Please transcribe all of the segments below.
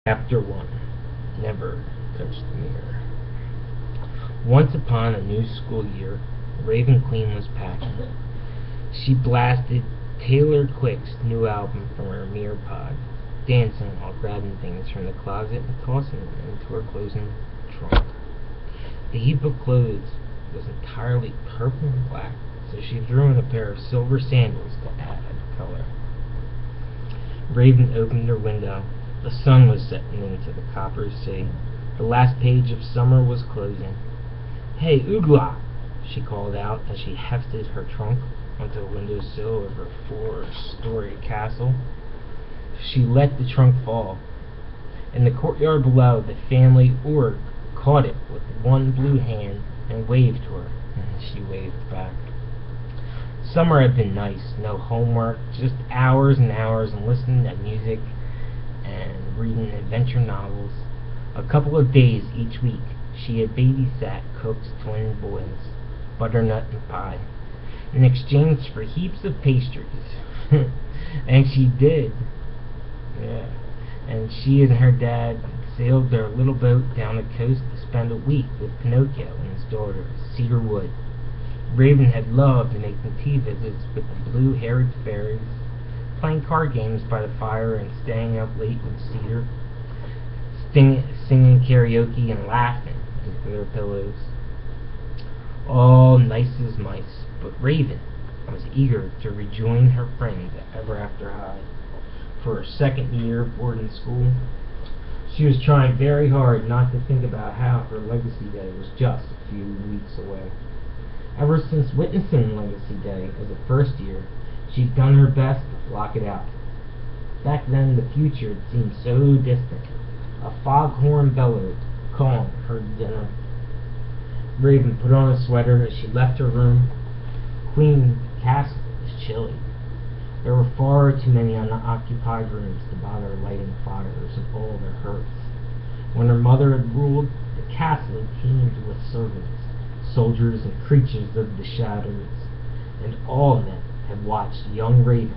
Chapter 1. Never Touch the Mirror. Once upon a new school year, Raven Queen was packing. She blasted Taylor Quick's new album from her mirror pod, dancing while grabbing things from the closet and tossing them into her closing trunk. The heap of clothes was entirely purple and black, so she threw in a pair of silver sandals to add color. Raven opened her window. The sun was setting into the copper sea. The last page of summer was closing. "Hey, Oogla!" she called out as she hefted her trunk onto the windowsill of her 4-story castle. She let the trunk fall. In the courtyard below, the family org caught it with one blue hand and waved to her, and she waved back. Summer had been nice. No homework, just hours and hours and listening to music and reading adventure novels. A couple of days each week, she had babysat Cook's twin boys, Butternut and Pie, in exchange for heaps of pastries. And she did. Yeah. And she and her dad sailed their little boat down the coast to spend a week with Pinocchio and his daughter, Cedarwood. Raven had loved making tea visits with the blue-haired fairies, playing card games by the fire and staying up late with Cedar, singing karaoke and laughing into their pillows. All nice as mice, but Raven was eager to rejoin her friends at Ever After High for her second year of boarding school. She was trying very hard not to think about how her Legacy Day was just a few weeks away. Ever since witnessing Legacy Day as a first year, she'd done her best to block it out. Back then, the future had seemed so distant. A foghorn bellowed, calling her to dinner. Raven put on a sweater as she left her room. Queen Castle was chilly. There were far too many unoccupied rooms to bother lighting fires and all their hearths. When her mother had ruled, the castle teemed with servants, soldiers and creatures of the shadows, and all of them had watched young Raven,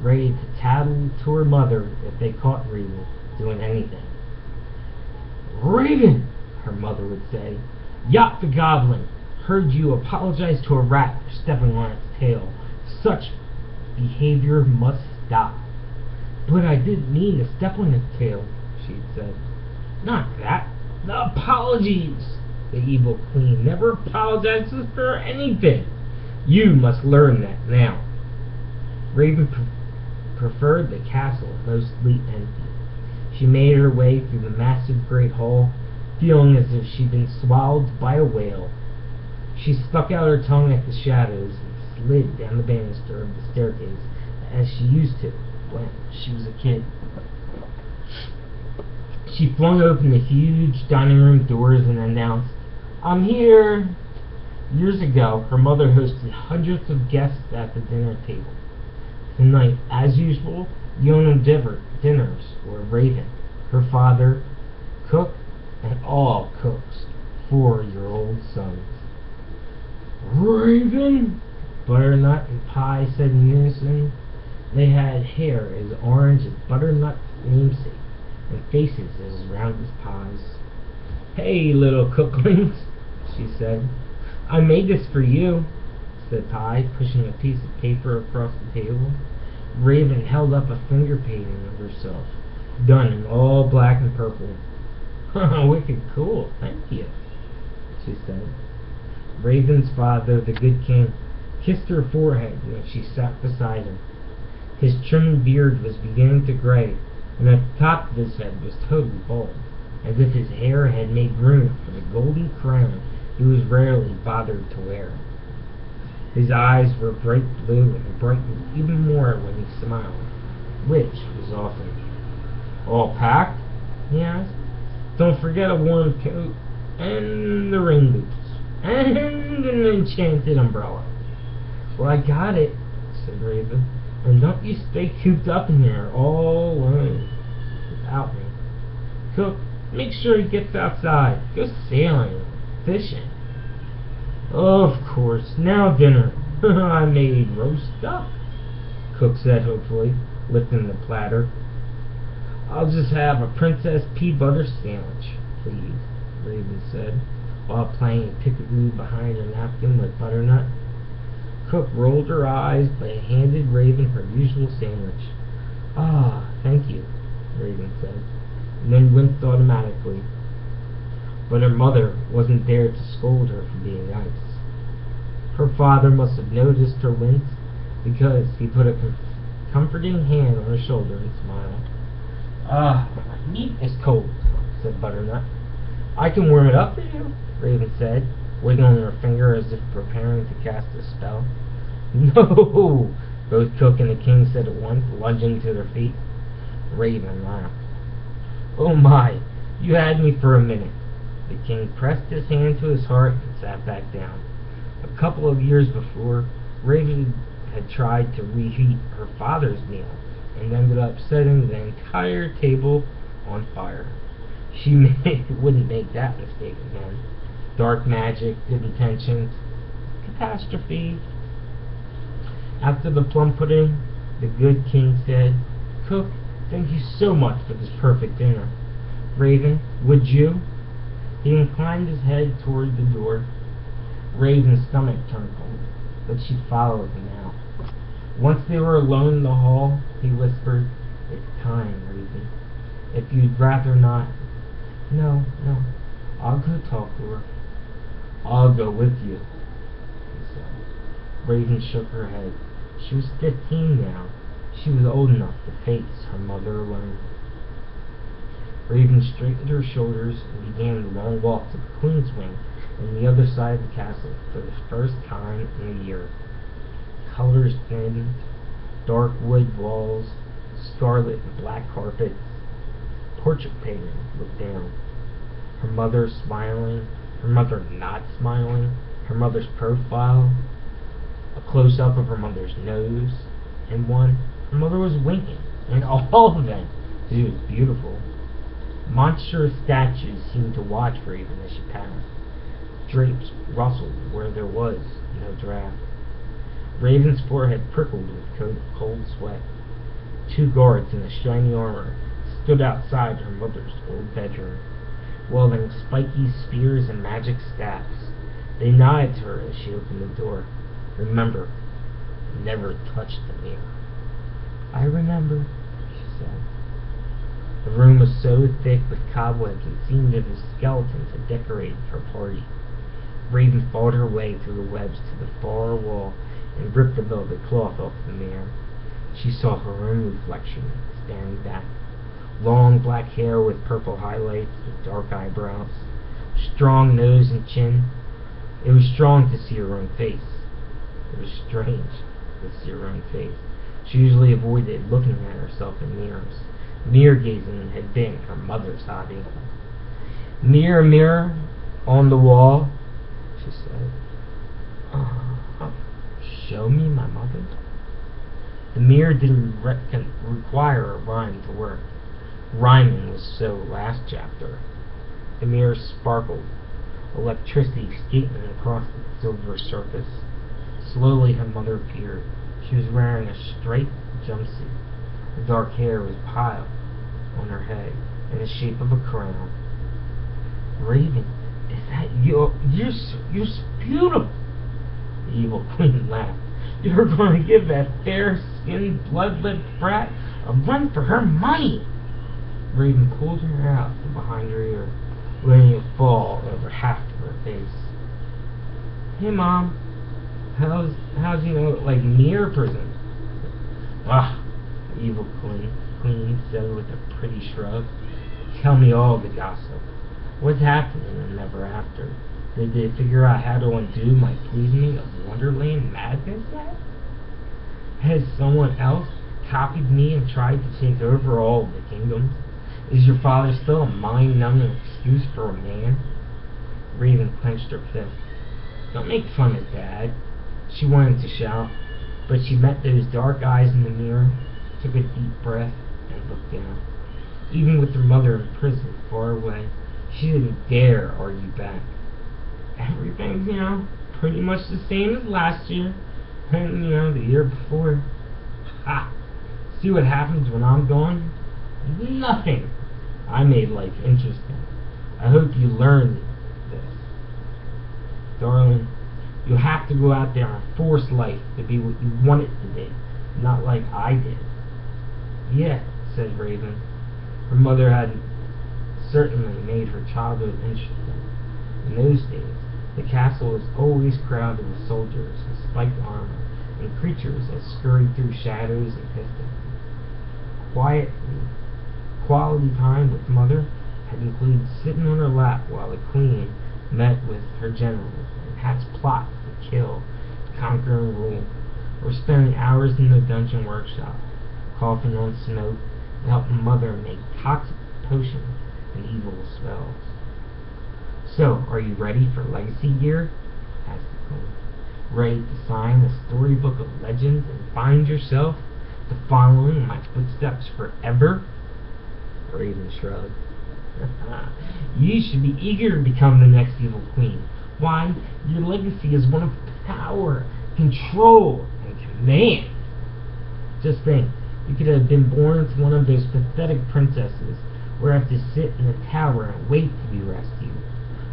ready to tattle to her mother if they caught Raven doing anything. "Raven," her mother would say, "Yop the goblin heard you apologize to a rat for stepping on its tail. Such behavior must stop." "But I didn't mean to step on its tail," she'd said. "Not that. The apologies. The evil queen never apologizes for anything. You must learn that now." Raven preferred the castle mostly empty. She made her way through the massive great hall, feeling as if she'd been swallowed by a whale. She stuck out her tongue at the shadows and slid down the banister of the staircase as she used to when she was a kid. She flung open the huge dining room doors and announced, "I'm here." Years ago, her mother hosted hundreds of guests at the dinner table. Tonight, as usual, the only dinners were Raven, her father, Cook, and all Cook's 4-year-old sons. "Raven," Butternut and Pie said in unison. They had hair as orange as Butternut's namesake, and faces as round as Pie's. "Hey, little cooklings," she said. "I made this for you," said Pie, pushing a piece of paper across the table. Raven held up a finger painting of herself, done in all black and purple. "Wicked cool, thank you," she said. Raven's father, the good king, kissed her forehead when she sat beside him. His trimmed beard was beginning to gray, and at the top of his head was totally bald, as if his hair had made room for the golden crown he was rarely bothered to wear. His eyes were bright blue and brightened even more when he smiled, which was often. "All packed?" he asked. "Don't forget a warm coat, and the rain boots, and an enchanted umbrella." "Well, I got it," said Raven. "And don't you stay cooped up in here all alone without me. Cook, make sure he gets outside. Go sailing, fishing." "Of course. Now dinner." "I made roast duck," Cook said hopefully, lifting the platter. I'll just have a Princess Pea Butter sandwich, please, Raven said, while playing peekaboo behind her napkin with Butternut. Cook rolled her eyes but handed Raven her usual sandwich. Ah, thank you, Raven said, and then winced automatically. But her mother wasn't there to scold her for being nice. Her father must have noticed her wince, because he put a comforting hand on her shoulder and smiled. Ah, my meat is cold, said Butternut. I can warm it up for you, Raven said, wiggling her finger as if preparing to cast a spell. No, both Cook and the King said at once, lunging to their feet. Raven laughed. Oh my, you had me for a minute. The King pressed his hand to his heart and sat back down. A couple of years before, Raven had tried to reheat her father's meal and ended up setting the entire table on fire. She wouldn't make that mistake again. Dark magic, good intentions, catastrophe. After the plum pudding, the good King said, Cook, thank you so much for this perfect dinner. Raven, would you? He inclined his head toward the door. Raven's stomach turned cold, but she followed him out. Once they were alone in the hall, he whispered, It's time, Raven. If you'd rather not... No, I'll go talk to her. I'll go with you, he said. Raven shook her head. She was 15 now. She was old enough to face her mother alone. Raven straightened her shoulders and began the long walk to the Queen's Wing on the other side of the castle for the first time in a year. Colors thinned, dark wood walls, scarlet and black carpets. Portrait painting looked down. Her mother smiling, her mother not smiling, her mother's profile, a close-up of her mother's nose, and one, her mother was winking, and all of them, it was beautiful. Monstrous statues seemed to watch Raven as she passed. Drapes rustled where there was no draft. Raven's forehead prickled with cold sweat. 2 guards in shiny armor stood outside her mother's old bedroom, wielding spiky spears and magic staffs. They nodded to her as she opened the door. Remember, never touch the mirror. I remember, she said. The room was so thick with cobwebs it seemed as if skeletons had decorated her party. Raven fought her way through the webs to the far wall and ripped the velvet cloth off the mirror. She saw her own reflection, standing back. Long black hair with purple highlights and dark eyebrows. Strong nose and chin. It was strong to see her own face. It was strange to see her own face. She usually avoided looking at herself in mirrors. Mirror gazing had been her mother's hobby. Mirror, mirror on the wall, she said. Show me my mother. The mirror didn't require a rhyme to work. Rhyming was so last chapter. The mirror sparkled, electricity skating across the silver surface. Slowly her mother appeared. She was wearing a straight jumpsuit. Her dark hair was piled on her head in the shape of a crown. Raven, is that you? You're beautiful. The evil queen laughed. You're going to give that fair-skinned, blood-lipped brat a run for her money. Raven pulled her out from behind her ear, letting it fall over half of her face. Hey, Mom. How's like near prison? Ah, the evil queen said with a pretty shrug. Tell me all the gossip. What's happening in Never After? Did they figure out how to undo my poisoning of Wonderland madness yet? Has someone else copied me and tried to take over all of the kingdoms? Is your father still a mind-numbing excuse for a man? Raven clenched her fist. Don't make fun of Dad. She wanted to shout, but she met those dark eyes in the mirror, took a deep breath, and looked down. Even with her mother in prison far away, she didn't dare argue back. Everything's, pretty much the same as last year, and, the year before. Ha! See what happens when I'm gone? Nothing. I made life interesting. I hope you learned this. Darling, you have to go out there and force life to be what you want it to be, not like I did. Yeah, said Raven. Her mother had certainly made her childhood interesting. In those days, the castle was always crowded with soldiers in spiked armor and creatures that scurried through shadows and hissed. Quality time with Mother had included sitting on her lap while the Queen met with her generals and hatched plots to kill, conquer, and rule, or spending hours in the dungeon workshop, coughing on smoke and helping Mother make toxic potions and evil spells. So, are you ready for legacy year? Asked the Queen. Ready to sign the storybook of legends and find yourself to following in my footsteps forever? Raven shrugged. You should be eager to become the next evil queen. Why, your legacy is one of power, control, and command. Just think, you could have been born to one of those pathetic princesses, or have to sit in a tower and wait to be rescued.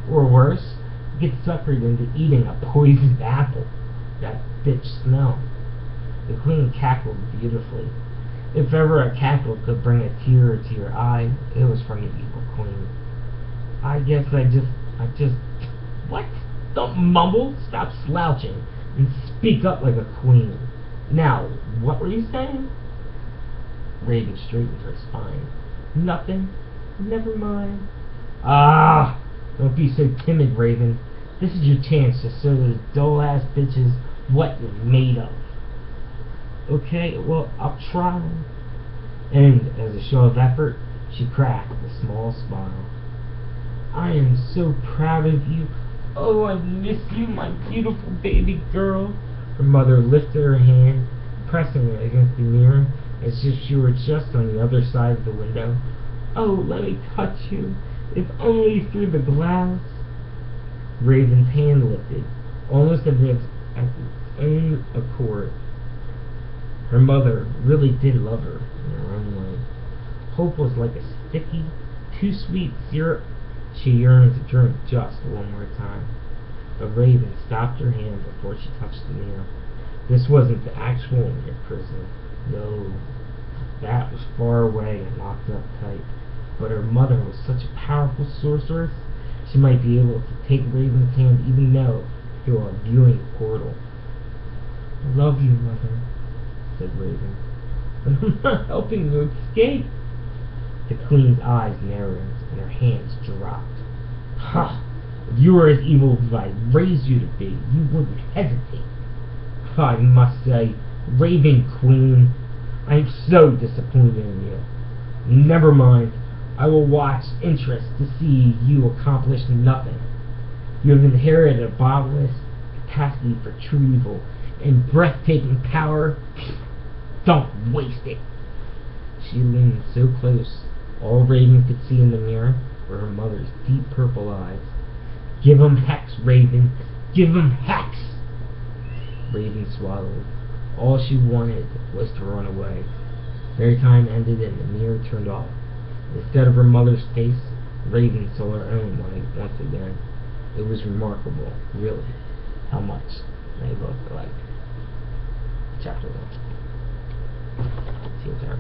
Or worse, get suckered into eating a poisoned apple. That bitch Snow. The Queen cackled beautifully. If ever a cackle could bring a tear to your eye, it was from the evil Queen. I guess I just... What? Don't mumble, stop slouching, and speak up like a queen. Now, what were you saying? Raven straightened her spine. Nothing. Never mind. Ah! Don't be so timid, Raven. This is your chance to show those dull-ass bitches what you're made of. Okay, well, I'll try. And, as a show of effort, she cracked a small smile. I am so proud of you. Oh, I miss you, my beautiful baby girl. Her mother lifted her hand, pressing it against the mirror, as if she were just on the other side of the window. Oh, let me touch you, if only through the glass. Raven's hand lifted, almost as if at its own accord. Her mother really did love her in her own way. Hope was like a sticky, too sweet syrup she yearned to drink just one more time. But Raven stopped her hand before she touched the mirror. This wasn't the actual mirror prison. No. That was far away and locked up tight. But her mother was such a powerful sorceress, she might be able to take Raven's hand even now through a viewing portal. I love you, Mother, said Raven. But I'm not helping you escape. The Queen's eyes narrowed and her hands dropped. Ha! If you were as evil as I raised you to be, you wouldn't hesitate. I must say, Raven Queen, I am so disappointed in you. Never mind. I will watch interest to see you accomplish nothing. You have inherited a bottomless capacity for true evil and breathtaking power. Don't waste it. She leaned so close, all Raven could see in the mirror were her mother's deep purple eyes. Give 'em hex, Raven. Give 'em hex. Raven swallowed. All she wanted was to run away. Their time ended and the mirror turned off. Instead of her mother's face, Raven saw her own light once again. It was remarkable, really, how much they looked alike. Chapter 1. See you, Sarah.